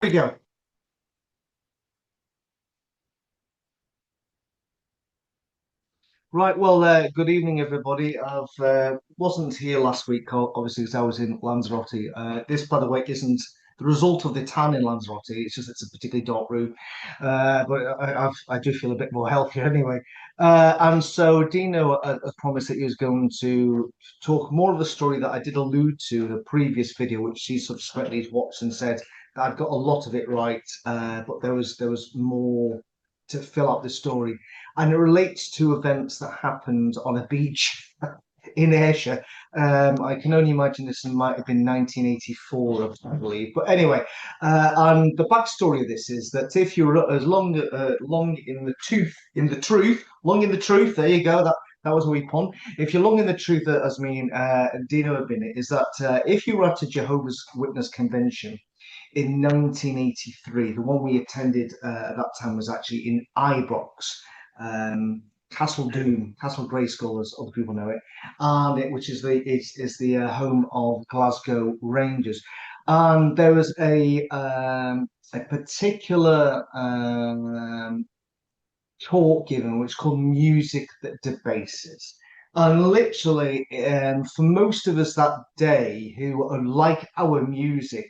We go. Right, well, good evening, everybody. I wasn't here last week, obviously, because I was in Lanzarote. This, by the way, isn't the result of the tan in Lanzarote. It's just it's a particularly dark room, but I do feel a bit more healthier anyway. And so Dino has promised that he was going to talk more of the story that I did allude to in a previous video, which he subsequently watched and said that I'd got a lot of it right, but there was more to fill out the story, and it relates to events that happened on a beach in Ayrshire. I can only imagine this might have been 1984, I believe. But anyway, and the backstory of this is that if you're as long in the long in the truth, there you go. That was a wee pun. If you're long in the truth, as me and Dino have been, is that if you were at a Jehovah's Witness convention in 1983. The one we attended at that time was actually in Ibrox, Castle Doom, Castle Grayskull, as other people know it, and which is the home of Glasgow Rangers. And there was a particular talk given, which is called Music That Debases. And literally, for most of us that day who like our music,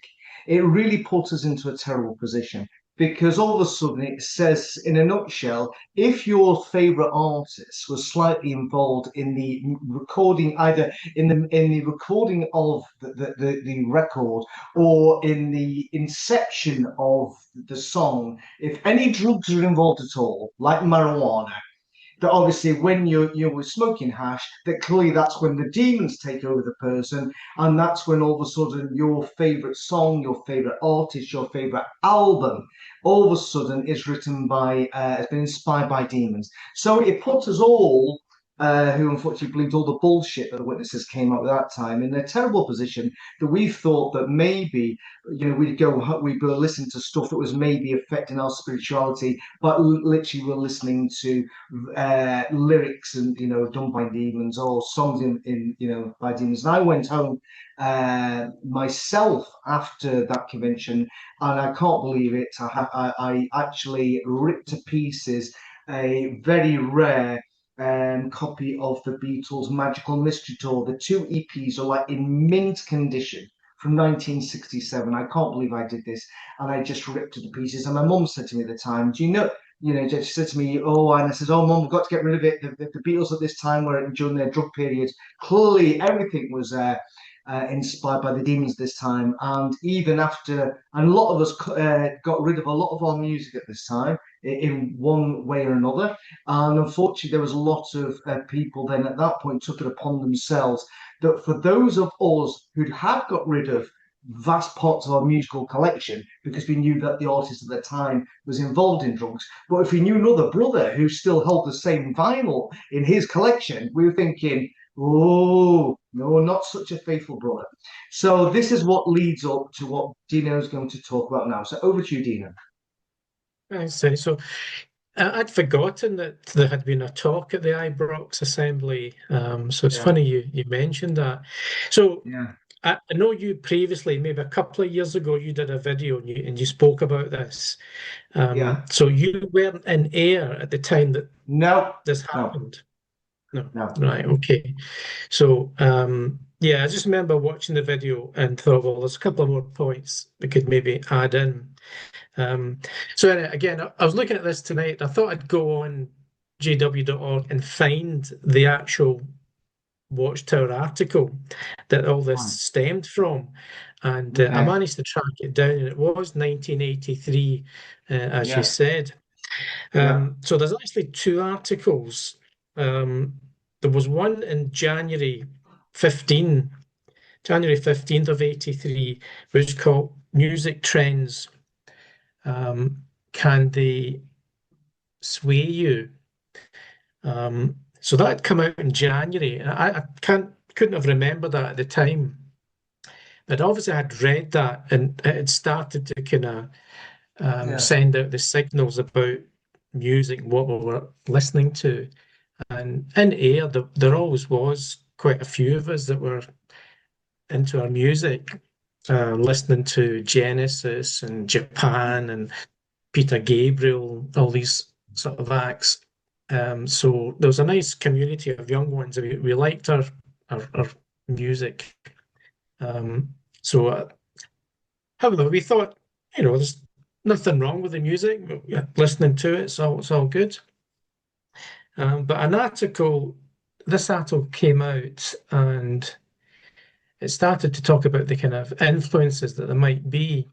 it really puts us into a terrible position because all of a sudden it says, in a nutshell, if your favorite artist was slightly involved in the recording, either in the recording of the record or in the inception of the song, if any drugs are involved at all, like marijuana, that obviously when you're smoking hash, that clearly that's when the demons take over the person, and that's when all of a sudden your favorite song, your favorite artist, your favorite album, all of a sudden is written by, has been inspired by demons. So it puts us all. Who unfortunately believed all the bullshit that the witnesses came up with that time in a terrible position that we thought that maybe we'd go listen to stuff that was maybe affecting our spirituality, but literally we're listening to lyrics and done by demons or songs in by demons. And I went home myself after that convention, and I can't believe it. I actually ripped to pieces a very rare copy of the Beatles' Magical Mystery Tour. The two EPs are like in mint condition from 1967. I can't believe I did this, and I just ripped it to pieces. And my mum said to me at the time, "Do you know?" She said to me, "Oh," and I said, "Oh, Mum, we've got to get rid of it. The Beatles at this time were during their drug period. Clearly, everything was inspired by the demons this time." And even after, and a lot of us got rid of a lot of our music at this time in one way or another. And unfortunately, there was a lot of people then at that point took it upon themselves that for those of us who had got rid of vast parts of our musical collection because we knew that the artist at the time was involved in drugs. But if we knew another brother who still held the same vinyl in his collection, we were thinking, oh, no, not such a faithful brother. So this is what leads up to what Dino is going to talk about now. So over to you, Dino. I see. So I'd forgotten that there had been a talk at the Ibrox Assembly. So it's Yeah, funny you mentioned that. So yeah, I know you previously, maybe a couple of years ago, you did a video and you spoke about this. yeah. So you weren't in Ayr at the time that No, this no, happened. No, no. right, okay. So yeah, I just remember watching the video and thought, well, there's a couple of more points we could maybe add in. Um, so anyway, again, I was looking at this tonight. I thought I'd go on jw.org and find the actual Watchtower article that all this Right. stemmed from. And I Okay. managed to track it down, and it was 1983, as you Yes. said. Yeah. So there's actually two articles. Um, there was one in 15th of 83, which is called Music Trends. Can they sway you? So that had come out in January, and I couldn't have remembered that at the time. But obviously, I had read that, and it had started to kind of Yeah. send out the signals about music, what we were listening to. And in Ayr, there always was quite a few of us that were into our music. listening to Genesis and Japan and Peter Gabriel, all these sort of acts. So there was a nice community of young ones. We liked our music. So, however, we thought, there's nothing wrong with the music. Listening to it, it's all good. But this article came out and it started to talk about the kind of influences that there might be.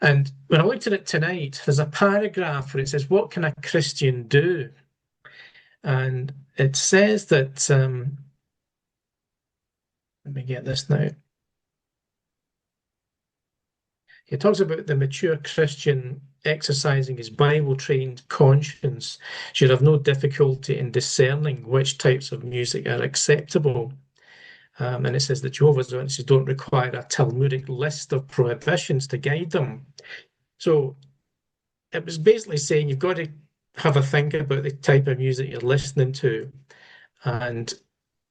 And when I looked at it tonight, there's a paragraph where it says, "What can a Christian do?" And it says that, let me get this now. It talks about the mature Christian exercising his Bible-trained conscience should have no difficulty in discerning which types of music are acceptable. And it says that Jehovah's Witnesses don't require a Talmudic list of prohibitions to guide them. So it was basically saying you've got to have a think about the type of music you're listening to and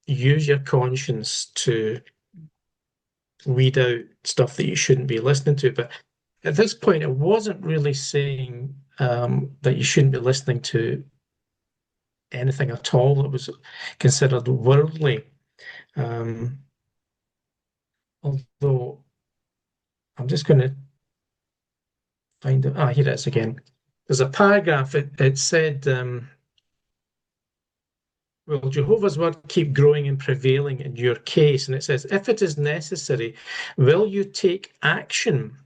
use your conscience to weed out stuff that you shouldn't be listening to. But at this point, it wasn't really saying that you shouldn't be listening to anything at all that was considered worldly. Although I'm just going to find it. Here it is again. There's a paragraph. It said, "Will Jehovah's word keep growing and prevailing in your case?" And it says, "If it is necessary, will you take action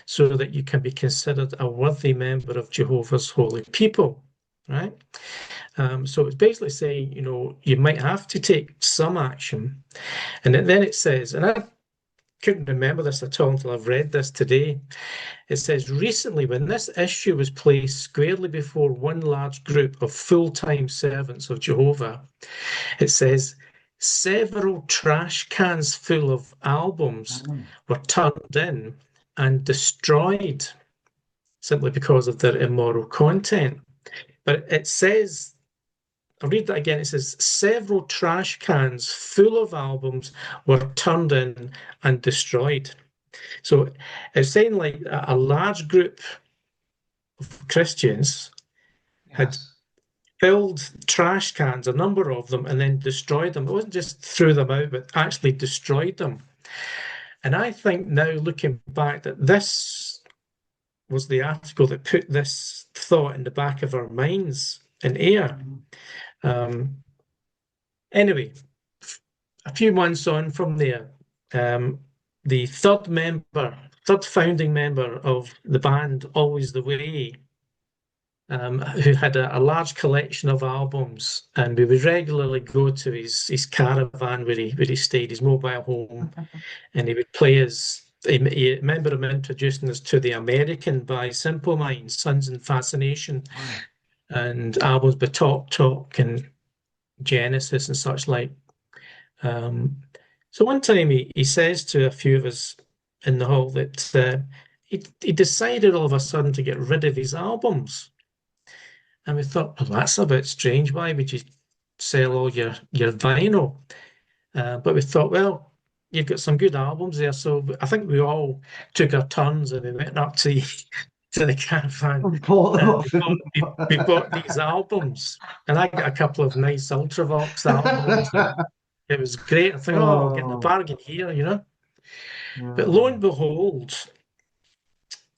so that you can be considered a worthy member of Jehovah's holy people?" Right? So it's basically saying, you might have to take some action. And then it says, and I couldn't remember this at all until I've read this today. It says, "Recently, when this issue was placed squarely before one large group of full-time servants of Jehovah," it says, "several trash cans full of albums were turned in and destroyed simply because of their immoral content." But it says, I'll read that again. It says, "Several trash cans full of albums were turned in and destroyed." So it's saying like a large group of Christians had Yes. filled trash cans, a number of them, and then destroyed them. It wasn't just threw them out, but actually destroyed them. And I think now, looking back, that this was the article that put this thought in the back of our minds in Ayr. Anyway, a few months on from there, the third founding member of the band, Always the Way, who had a large collection of albums, and we would regularly go to his caravan where he stayed, his mobile home, and he would play I remember him introducing us to the American by Simple Minds, Sons and Fascination, and albums by Talk and Genesis and such like. So one time he says to a few of us in the hall that he decided all of a sudden to get rid of his albums. And we thought, well, that's a bit strange. Why would you sell all your vinyl? But we thought, well, you've got some good albums there. So I think we all took our turns and we went up to the caravan. We bought these albums. And I got a couple of nice Ultravox albums. It was great. I think, oh, getting a bargain here. But lo and behold,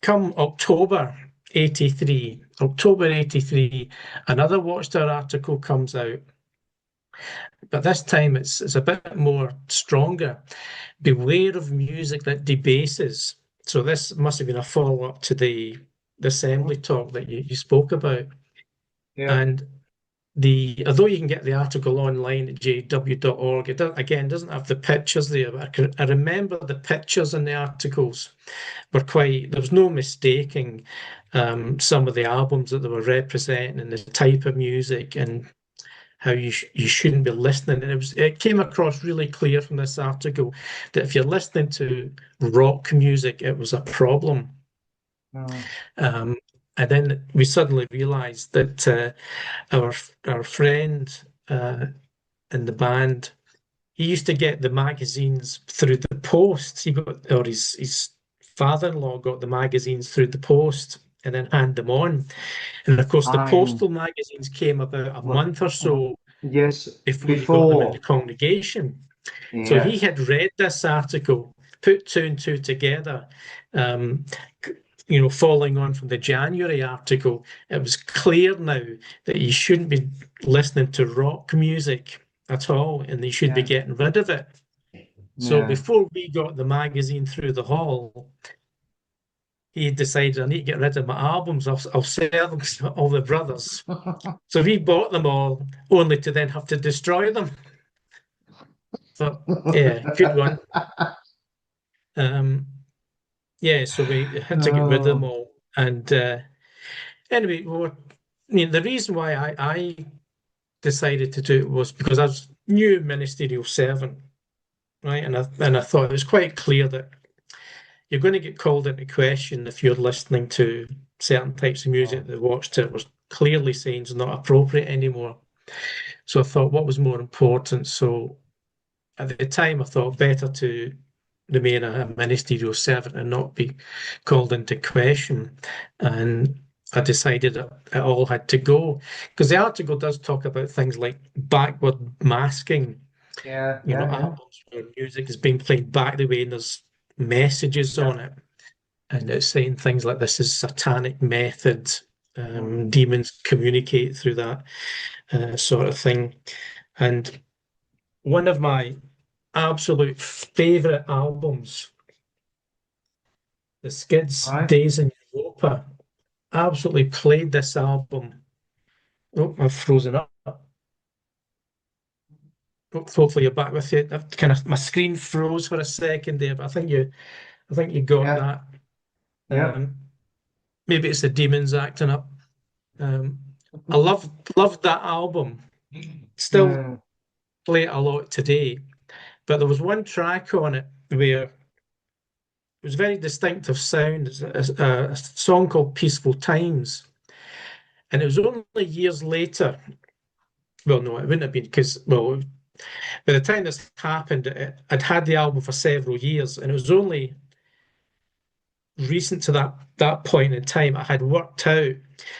come October 83, another Watchtower article comes out. But this time it's a bit more stronger. "Beware of music that debases." So this must have been a follow-up to the assembly talk that you spoke about. Yeah. And although you can get the article online at jw.org, it doesn't have the pictures there. But I remember the pictures in the articles were there was no mistaking some of the albums that they were representing and the type of music and how you shouldn't be listening. And it came across really clear from this article that if you're listening to rock music, it was a problem. And then we suddenly realized that our friend in the band he used to get the magazines through the post. He got, or his father-in-law got the magazines through the post and then hand them on. And of course, the I'm postal magazines came about a well, month or so yes, before he got them in the before. congregation. So he Yes. had read this article, put two and two together, um, following on from the January article. It was clear now that you shouldn't be listening to rock music at all, and they should be Yeah. getting rid of it. So Yeah. before we got the magazine through the hall, he decided I need to get rid of my albums. I'll sell them to all the brothers. So he bought them all, only to then have to destroy them. So yeah, good one. Um, yeah, so we had to get rid of them Oh, all. And anyway, the reason why I decided to do it was because I was new ministerial servant, right? And I thought it was quite clear that you're going to get called into question if you're listening to certain types of music oh, that the Watchtower was clearly saying is not appropriate anymore. So I thought, what was more important? So at the time, I thought better to remain a ministerial servant and not be called into question. And I decided it all had to go because the article does talk about things like backward masking, yeah, yeah, yeah. albums where music is being played back the way and there's messages Yeah. on it. And it's saying things like this is satanic method. Mm. Demons communicate through that sort of thing. And one of my absolute favorite albums, the Skids' Right. Days in Europa. Absolutely played this album. Oh, I've frozen up. Oh, hopefully you're back with it. I've kind of my screen froze for a second there, but I think you got Yeah. that. Yeah. Um, maybe it's the demons acting up. Um, I loved that album. Still Yeah. play it a lot today. But there was one track on it where it was very distinctive sound. It's a song called Peaceful Times. And it was only years later. Well, no, it wouldn't have been because, well, by the time this happened, I'd had the album for several years, and it was only recent to that point in time I had worked out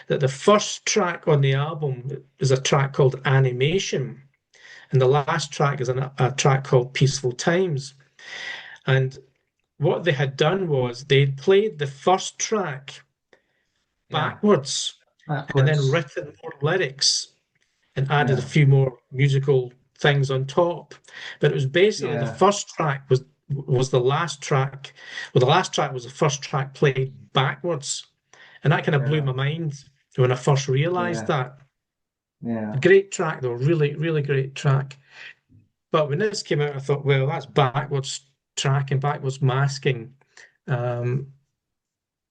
that the first track on the album is a track called Animation, and the last track is a track called Peaceful Times. And what they had done was they'd played the first track Yeah. backwards and then Backwards. written more lyrics and added a Yeah. few more musical things on top. But it was basically the Yeah. first track was the last track. Well, the last track was the first track played backwards, and that kind of blew Yeah. my mind when I first realised Yeah. that. Yeah. Great track though, really, really great track. But when this came out, I thought, well, that's backwards tracking, backwards masking. Um,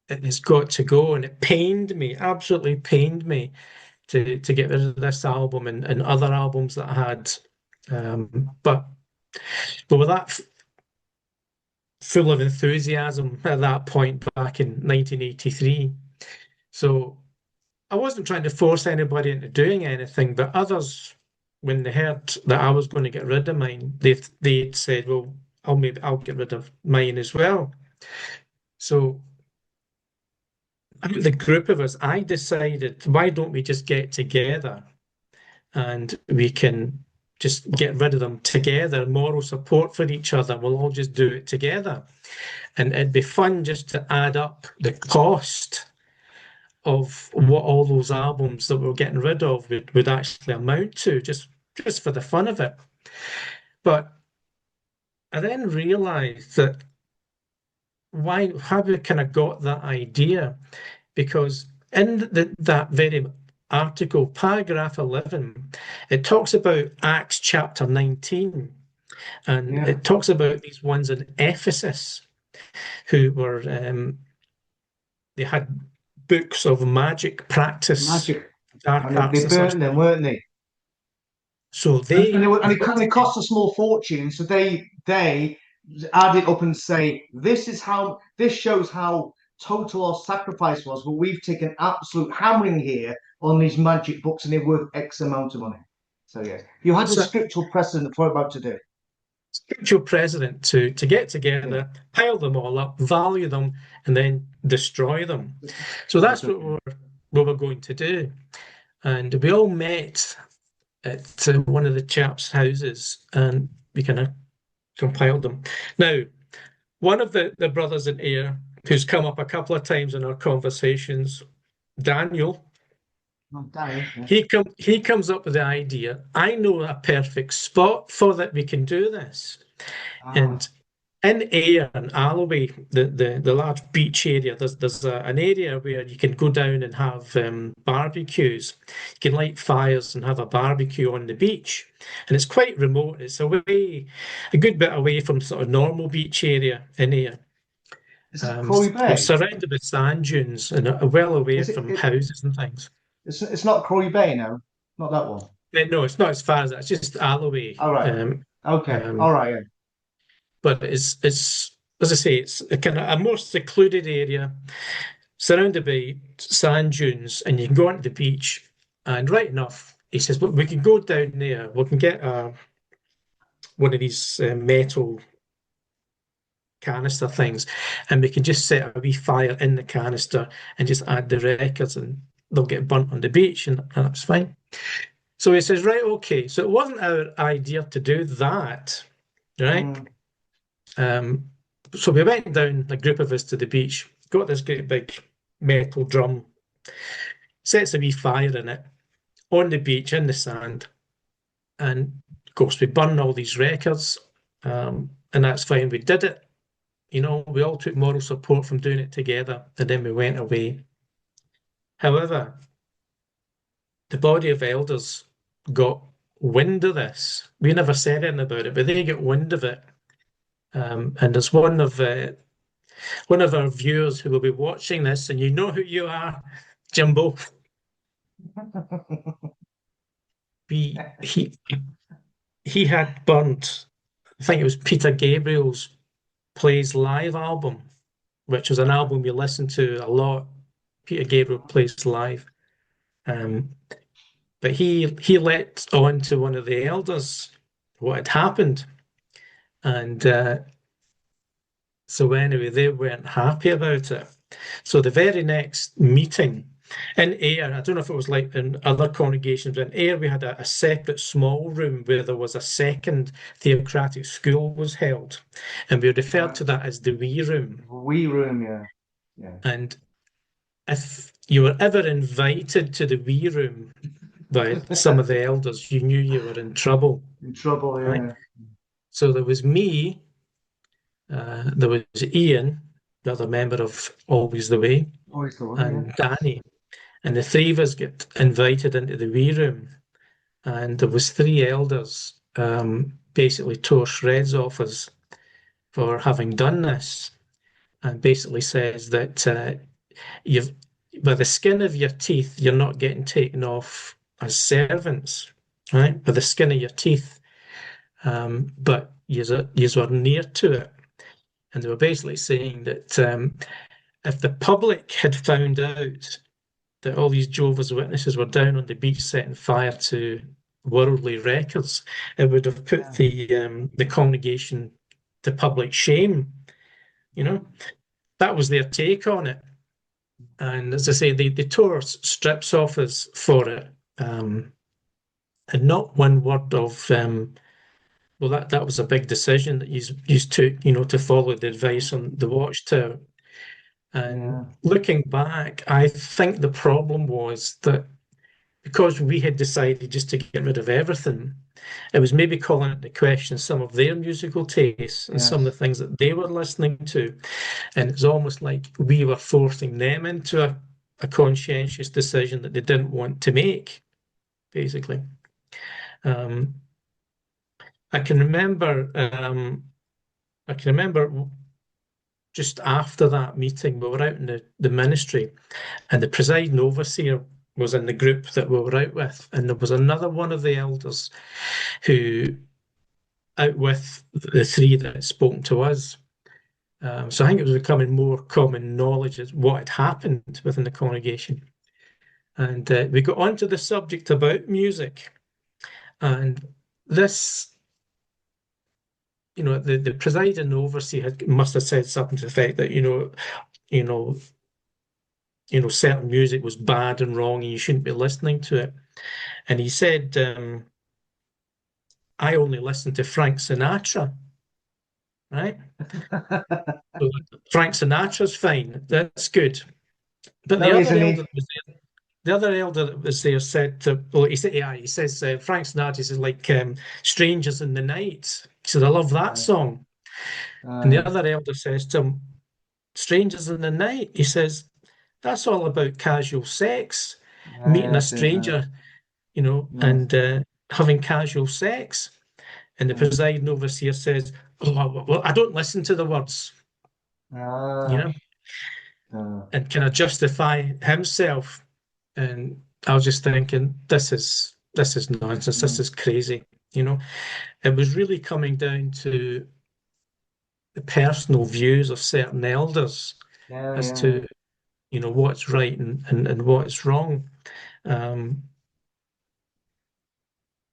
it has got to go, and it pained me, absolutely pained me to get rid of this album and other albums that I had. But with that full of enthusiasm at that point back in 1983. So I wasn't trying to force anybody into doing anything, but others, when they heard that I was going to get rid of mine, they said, "Well, I'll get rid of mine as well." So out of the group of us, I decided, why don't we just get together and we can just get rid of them together, moral support for each other. We'll all just do it together. And it'd be fun just to add up the cost of what all those albums that we're getting rid of would actually amount to, just for the fun of it. But I then realized that how we kind of got that idea, because in that very article, paragraph 11, it talks about Acts chapter 19, and Yeah. it talks about these ones in Ephesus who were they had books of magic practice, Magic. dark And arts they and such. burnt them, weren't they? So And they it cost a small fortune. So they add it up and say, this shows how total our sacrifice was, but we've taken absolute hammering here on these magic books and they're worth X amount of money. So yes, you had a so scriptural precedent for about to do. scriptural precedent to get together, pile them all up, value them, and then destroy them. So Very that's good. what we're going to do. And we all met at one of the chaps' houses, and we kind of compiled them. Now, one of the brothers in Ayr, who's come up a couple of times in our conversations, Daniel, Oh, Daniel, yeah. he comes up with the idea. I know a perfect spot for that we can do this. Ah, And in Ayr and Alloway, the large beach area, there's an area where you can go down and have barbecues. You can light fires and have a barbecue on the beach, and it's quite remote. It's a good bit away from sort of normal beach area in Ayr. is that Croy We're Bay? surrounded with sand dunes and well away Is it, from it houses and things. it's not Croy Bay, no, not that one. No, it's not as far as that. It's just Alloway. All right. Okay. Um, All right. Yeah. but it's as I say, it's a kind of a more secluded area surrounded by sand dunes, and you can go onto the beach. And right enough, he says, "Well, we can go down there. We can get one of these metal canister things, and we can just set a wee fire in the canister and just add the records, and they'll get burnt on the beach, and that's fine." So he says, "Right, okay." So it wasn't our idea to do that, right? Mm. Um, so we went down, a group of us, to the beach, got this great big metal drum, sets a wee fire in it on the beach in the sand, and of course we burned all these records, and that's fine. We did it, we all took moral support from doing it together, and then we went away. However, the body of elders got wind of this. We never said anything about it, but they got wind of it. And there's one of our viewers who will be watching this, and you know who you are, Jimbo. He had burnt, I think it was Peter Gabriel's Plays Live album, which was an album you listen to a lot. Peter Gabriel plays live. Um, but he let on to one of the elders what had happened. And so anyway, they weren't happy about it. So the very next meeting in Ayr, I don't know if it was like in other congregations, but in Ayr we had a separate small room where there was a second theocratic school was held, and we referred Right. to that as the wee room. Wee room. Yeah. Yeah. And if you were ever invited to the wee room by some of the elders, you knew you were in trouble, In trouble. right? Yeah. So there was me, there was Ian, the other member of Always the Way, Always the way. Yeah. and Danny. And the three of us get invited into the wee room, and there was three elders basically tore shreds off us for having done this, and basically says that you've by the skin of your teeth, you're not getting taken off as servants, right? By the skin of your teeth, but you were near to it, and they were basically saying that if the public had found out that all these Jehovah's Witnesses were down on the beach setting fire to worldly records, it would have put Yeah. the congregation to public shame. You know, that was their take on it. And as I say, they tore strips off us for it, and not one word of well, that was a big decision that you took, to follow the advice on the Watchtower. And Yeah. looking back, I think the problem was that because we had decided just to get rid of everything, it was maybe calling into question some of their musical tastes and some of the Yes. things that they were listening to. And it's almost like we were forcing them into a conscientious decision that they didn't want to make, basically. Um, I can remember, just after that meeting, we were out in the ministry, and the presiding overseer was in the group that we were out with, and there was another one of the elders who, out with the three that had spoken to us. So I think it was becoming more common knowledge as what had happened within the congregation. And we got onto the subject about music. And this the presiding overseer must have said something to the effect that, you know, certain music was bad and wrong and you shouldn't be listening to it. And he said, I only listen to Frank Sinatra, right? So Frank Sinatra's fine. That's good. But No, isn't he? the other elder that was there said, well, he says Frank Sinatra is like "Strangers in the Night." He said, "I love that Right, song." And the right. other elder says to him, "Strangers in the Night." He says, "That's all about casual sex, meeting a Yes, stranger, yes, and having casual sex." And the yes. presiding overseer says, "Oh, well, I don't listen to the words, you Ah, know," uh, and kind of justify himself. And I was just thinking, this is nonsense. This mm, is crazy. You know, it was really coming down to the personal views of certain elders yeah, as yeah, to, what's right and what's wrong. Um,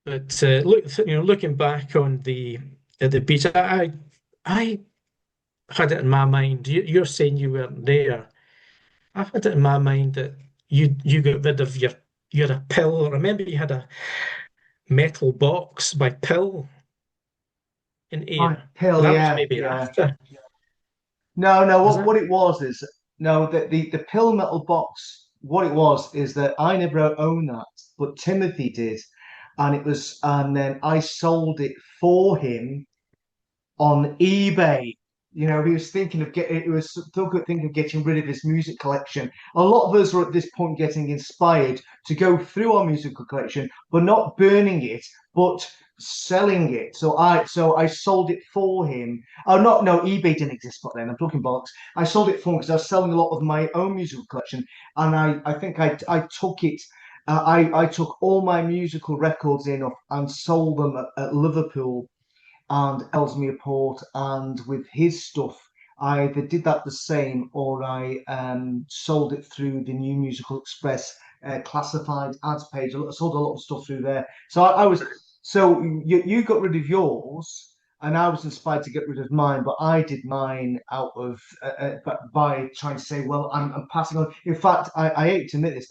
but looking back on the at the beach, I had it in my mind. You're saying you weren't there. I had it in my mind that you got rid of you had a pill. Remember, you had a metal box by pill in my Ayr. pill, That was yeah, maybe yeah. after, No, no. was What that? it was is no, the pill metal box. What it was is that I never owned that, but Timothy did, and and then I sold it for him on eBay. He was thinking of getting, he was thinking of getting rid of his music collection. A lot of us are at this point getting inspired to go through our musical collection, but not burning it, but selling it. So I sold it for him. Oh no, eBay didn't exist back then. I'm talking bollocks. I sold it for him because I was selling a lot of my own musical collection, and I think I took it. I took all my musical records in and sold them at Liverpool and Ellesmere Port, and with his stuff, I either did that the same or I sold it through the New Musical Express classified ads page. I sold a lot of stuff through there. I was so you got rid of yours, and I was inspired to get rid of mine, but I did mine out of by trying to say, well, I'm passing on. In fact, I hate to admit this.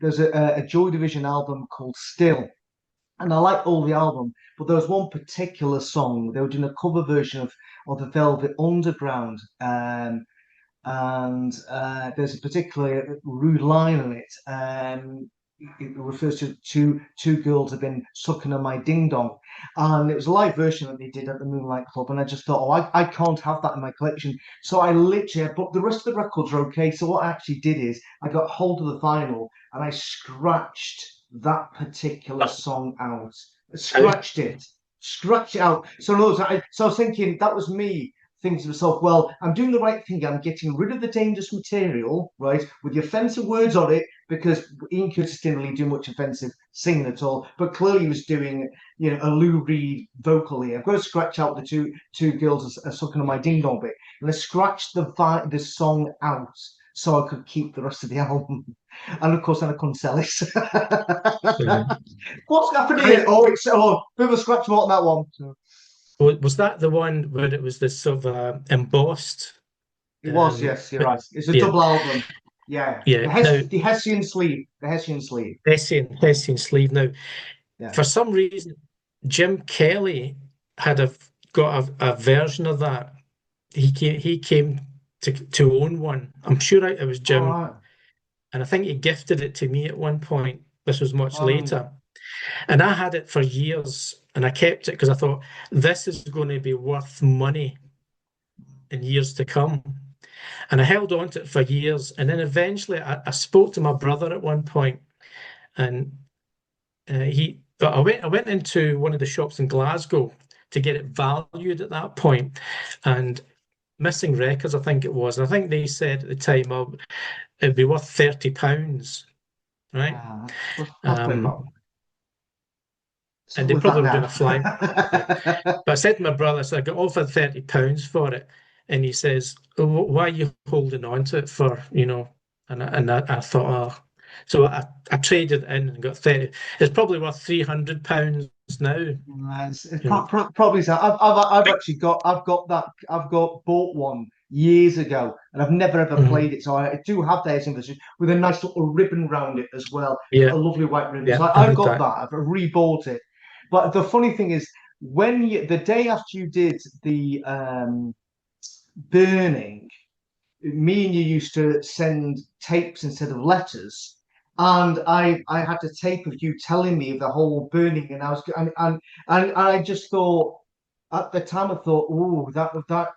There's a Joy Division album called Still, and I like all the album, but there was one particular song. They were doing a cover version of the Velvet Underground, and there's a particular rude line on it. It refers to two girls have been sucking on my ding dong, and it was a live version that they did at the Moonlight Club. And I just thought, oh, I can't have that in my collection. So but the rest of the records are okay. So what I actually did is I got hold of the vinyl and I scratched that particular song out. How? Scratched it out. So in other words, so I was thinking that was me thinking to myself, well, I'm doing the right thing. I'm getting rid of the dangerous material, right, with the offensive words on it, because Ian Curtis didn't really do much offensive singing at all, but clearly he was doing, a Lou Reed vocally. I've got to scratch out the two girls are sucking on my ding dong bit, and I scratched the song out so I could keep the rest of the album. And of course, then I couldn't sell it. Yeah. What's happened here? I Bit of a scratch more on that one. So, was that the one where it was this sort of embossed? it was, yes, you're But right. It's a yeah, double album. Yeah, yeah. Now The Hessian sleeve. The Hessian sleeve. Hessian sleeve. Now, Yeah. for some reason, Jim Kelly had got a version of that. He came to own one. I'm sure it was All Jim, right. and I think he gifted it to me at one point. This was much Um, later. And I had it for years and I kept it because I thought this is going to be worth money in years to come. And I held on to it for years. And then eventually I spoke to my brother at one point and but I went into one of the shops in Glasgow to get it valued at that point. And Missing Records, I think it was. And I think they said at the time, oh, it'd be worth £30, right? that's pretty Um, about. So and they with probably that were doing now. a fly. But I said to my brother, so I got offered £30 for it, and he says, oh, "Why are you holding on to it for?" And I thought, oh, so I traded it in and got 30. It's probably worth £300 now. It's You know. probably so. I've actually bought one years ago, and I've never ever played Mhm. it. So I do have the Ayr Congregation with a nice little ribbon round it as well, Yeah, a lovely white ribbon. yeah, So I I've had got that. that. I've rebought it. But the funny thing is, the day after you did the burning, me and you used to send tapes instead of letters. And I had a tape of you telling me of the whole burning, and and I just thought at the time I thought, oh,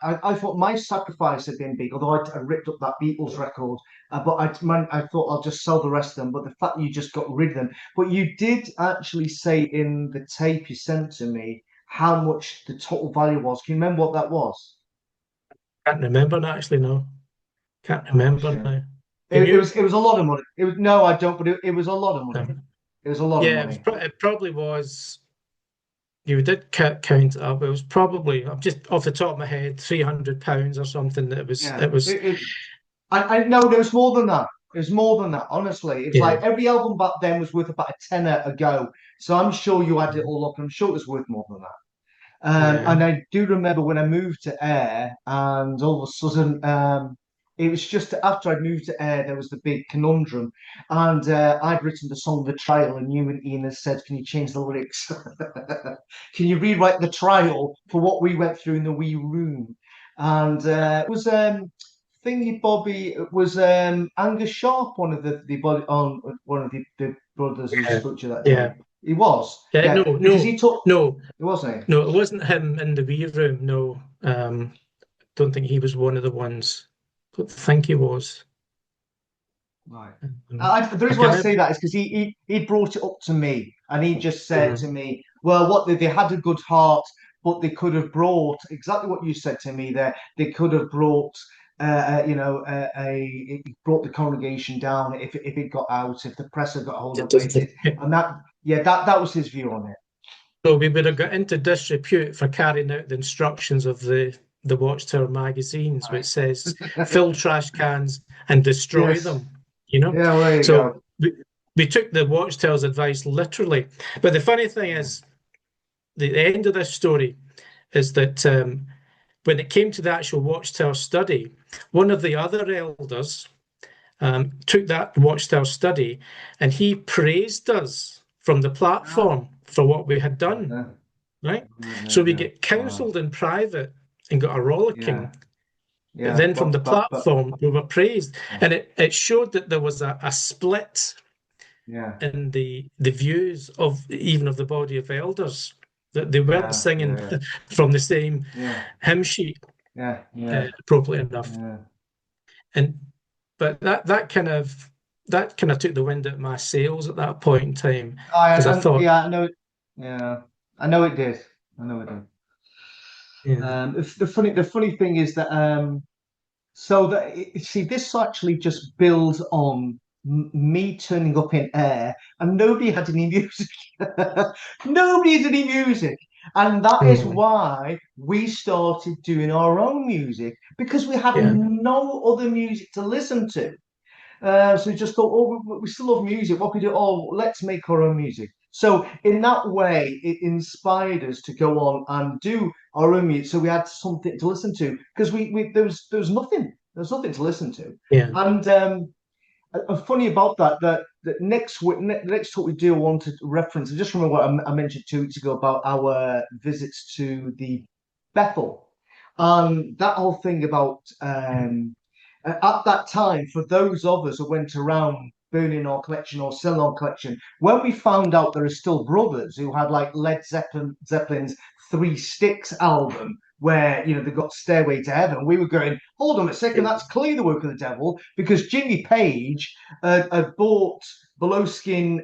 I thought my sacrifice had been big, although I ripped up that Beatles record, but I thought I'll just sell the rest of them. But the fact you just got rid of them, but you did actually say in the tape you sent to me how much the total value was. Can you remember what that was? Can't remember now, actually. No, can't Oh remember shit. now. Can you? It was a lot of money. It was no, I don't, but it was a lot of money. No. It was a lot of Yeah, it was. money. It probably was. You did count it up. It was probably. I'm just off the top of my head, £300 or something. That it was. Yeah. It was. I know there was more than that. It was more than that. Honestly, it was Yeah. like every album back then was worth about a tenner a go. So I'm sure you add it all up. I'm sure it was worth more than that. Yeah. And I do remember when I moved to Ayr, and all of a sudden, it was just after I'd moved to Ayr, there was the big conundrum. And I'd written the song The Trial, and you and Ian had said, can you change the lyrics? Can you rewrite the trial for what we went through in the wee room? And it was Thingy Bobby, it was Angus Sharp, one of one of the brothers who Yeah. spoke to you that Yeah. day. He was, No. yeah, because he No. took, No. it wasn't he? No. It wasn't him in the wee room. No. Don't think he was one of the ones. Don't think he was. Right. The I reason can why I remember. say that is because he brought it up to me, and he just said to Mhm. me, "Well, they had a good heart, but they could have brought exactly what you said to me there. They could have brought, it brought the congregation down if it got out, if the press had got hold It of it, doesn't. and that was his view on it. So we would have got into disrepute for carrying out the instructions of the Watchtower magazines, which Right. says fill trash cans and destroy Yes. them. You know, Yeah. Well, there you so go. we took the Watchtower's advice literally. But the funny thing Yeah. is, the end of this story is that when it came to the actual Watchtower study, one of the other elders took that Watchtower study and he praised us from the Ah, platform for what we had done. yeah. Right? There So you we go. get Wow. counseled in private and got a Yeah. rollicking. But Yeah. then from the But platform, we were praised. yeah. And it showed that there was a split Yeah. in the views of even of the body of elders, that they weren't Yeah. singing Yeah. from the same Yeah. hymn sheet Yeah, yeah, appropriately enough. yeah. And but that kind of took the wind out of my sails at that point in time because I thought, Yeah, I know. Yeah, I know it did. I know it did. yeah, The funny thing is that see, this actually just builds on me turning up in Air, and nobody had any music. Nobody had any music, and that is mm, why we started doing our own music because we had yeah, no other music to listen to. So we just thought, oh, we still love music. What can we do? Oh, let's make our own music. So in that way, it inspired us to go on and do our own music. So we had something to listen to because there was nothing. There was nothing to listen to. yeah, And funny about that next week, next talk we do, I want to reference. I just remember what I mentioned 2 weeks ago about our visits to the Bethel, that whole thing about at that time, for those of us who went around burning our collection or selling our collection, when we found out there are still brothers who had like Zeppelin's Three Sticks album, where they got Stairway to Heaven, we were going, hold on a second, that's clearly the work of the devil, because Jimmy Page had bought Below Skin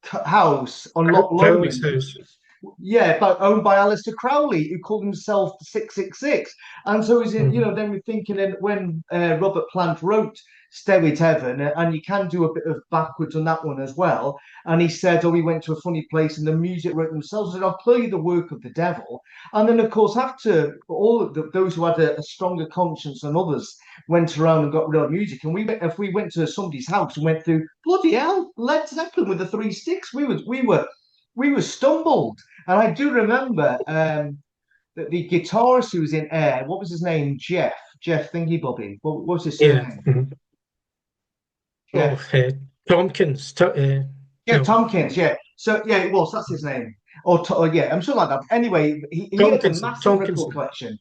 house on Loch Crowley's Lomond, house. yeah, but owned by Alistair Crowley, who called himself 666. And so, Mm, then we're thinking, and when Robert Plant wrote Stairway to Heaven, and you can do a bit of backwards on that one as well. And he said, oh, we went to a funny place, and the music wrote themselves. I said, I'll play the work of the devil. And then, of course, after all of those who had a stronger conscience than others went around and got rid of music, and if we went to somebody's house and went through, bloody hell, Led Zeppelin with the Three Sticks, we were we were stumbled. And I do remember that the guitarist who was in Ayr, what was his name? Jeff Thingy Bobby. What was his Yeah. surname? Mhm. Oh, Jeff. Tompkins. Yeah, No, Tompkins. Yeah. So yeah, it was. That's his name. Or yeah, I'm sure like that. Anyway, he had a Tompkinson. massive record Tompkinson. collection.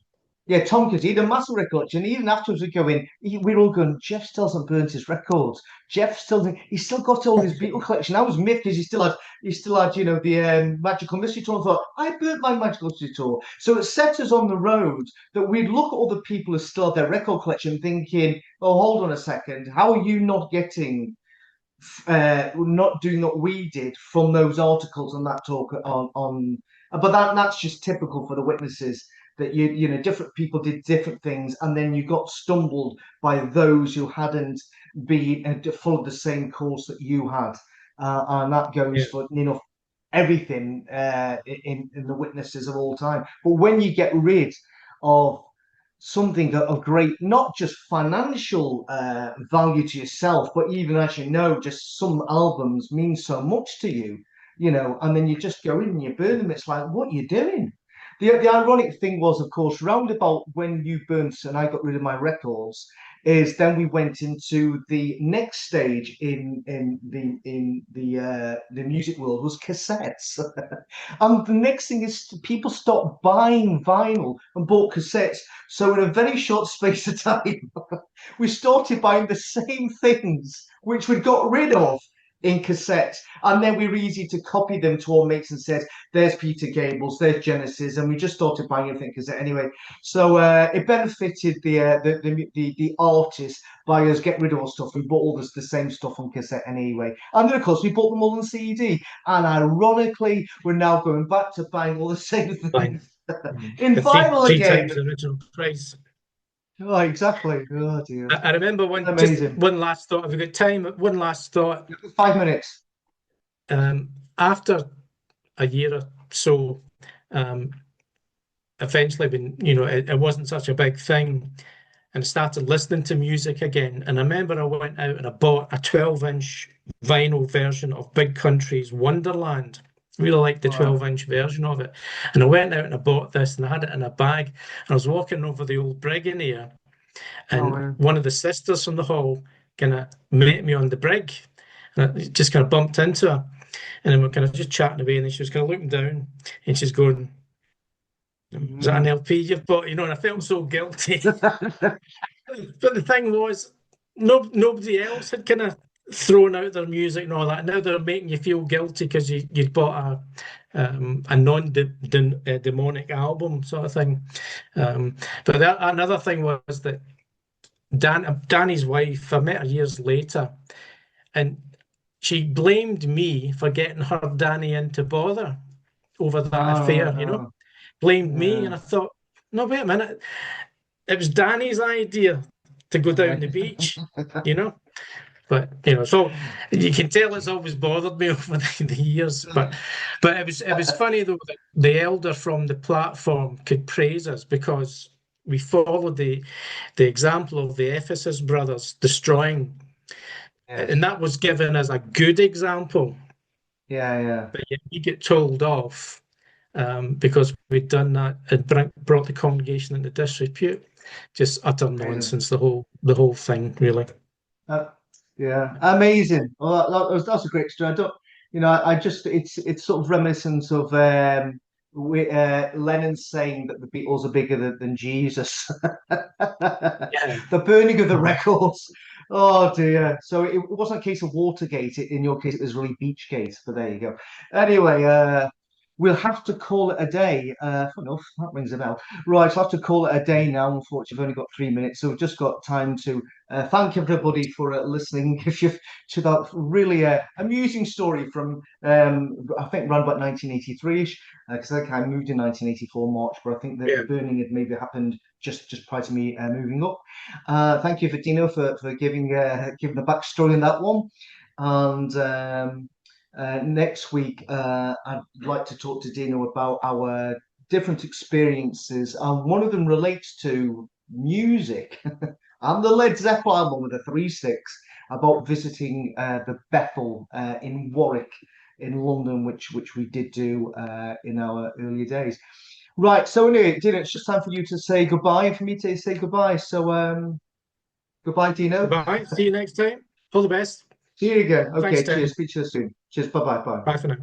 Yeah, Tompkins. He had a massive record collection. Even afterwards, we're all going. Jeff still hasn't burnt his records. He's still got all his Beatle collection. I was miffed because he still had, the Magical Mystery Tour. And thought I burnt my Magical Mystery Tour. So it set us on the road that we'd look at other people who still have their record collection, thinking, "Oh, hold on a second, how are you not getting?" Not doing what we did from those articles and that talk on but that's just typical for the witnesses, that different people did different things, and then you got stumbled by those who hadn't been followed the same course that you had, and that goes Yeah. for everything in the witnesses of all time. But when you get rid of something of great, not just financial value to yourself, but even, as you know, just some albums mean so much to you, and then you just go in and you burn them. It's like, what are you doing? The ironic thing was, of course, round about when you burnt and I got rid of my records, is then we went into the next stage in the music world, was cassettes. And the next thing is people stopped buying vinyl and bought cassettes. So in a very short space of time, we started buying the same things which we got rid of in cassettes, and then we were easy to copy them to our mates and said, "There's Peter Gables, there's Genesis," and we just started buying everything cassette anyway. So it benefited the artist by us getting rid of our stuff. We bought all the same stuff on cassette anyway, and then of course we bought them all on CD. And ironically, we're now going back to buying all the same Fine. things in The three vinyl three again. times the original price. Oh, exactly. Oh dear. I remember just Amazing. one last thought. Have we got time? One last thought. 5 minutes. After a year or so, um, eventually when it wasn't such a big thing, and started listening to music again. And I remember I went out and I bought a 12-inch vinyl version of Big Country's Wonderland. Really liked the Wow. 12-inch version of it. And I went out and I bought this and I had it in a bag. And I was walking over the old brig in here, Oh, and man. one of the sisters from the hall kind of met me on the brig. And I just kind of bumped into her. And then we're kind of just chatting away. And then she was kind of looking down and she's going, "Is that an Mm. LP you've bought?" And I felt so guilty. But the thing was, nobody else had kind of thrown out their music and all that. Now they're making you feel guilty because you'd bought a non-demonic album sort of thing. But another thing was that Danny's wife, I met her years later, and she blamed me for getting her Danny into bother over that Oh, affair, no. blamed me. Yeah. And I thought, no, wait a minute. It was Danny's idea to go down the beach, you know. But so you can tell it's always bothered me over the years. But it was funny though that the elder from the platform could praise us because we followed the example of the Ephesus brothers destroying, Yes. and that was given as a good example. Yeah, yeah. But yet we get told off because we'd done that and brought the congregation into disrepute. Just utter Amazing. nonsense. The whole thing, really. Uh, yeah, amazing. Well, that's a great story. I don't, I just, it's sort of reminiscent of Lennon saying that the Beatles are bigger than Jesus. Yeah, The burning of the records. Oh dear. So it wasn't a case of Watergate. In your case, it was really Beachgate. But there you go. Anyway, we'll have to call it a day. Fair enough. That rings a bell. Right, so I'll have to call it a day now. Unfortunately, we've only got 3 minutes, so we've just got time to thank everybody for listening. If you've to that really amusing story from I think around about 1983ish, because I think I moved in 1984 March, but I think that yeah. the burning had maybe happened just prior to me moving up. Thank you for Dino for giving the backstory on that one, and. Next week, I'd like to talk to Dino about our different experiences, and one of them relates to music and the Led Zeppelin album with the three sticks. about visiting the Bethel in Warwick in London, which we did do in our earlier days. Right, so anyway, Dino, it's just time for you to say goodbye, for me to say goodbye. So goodbye, Dino. Goodbye. See you next time. All the best. See you again. Thanks, Okay, cheers. Tim. Speak to you soon. Cheers. Bye bye. Bye. Bye for now.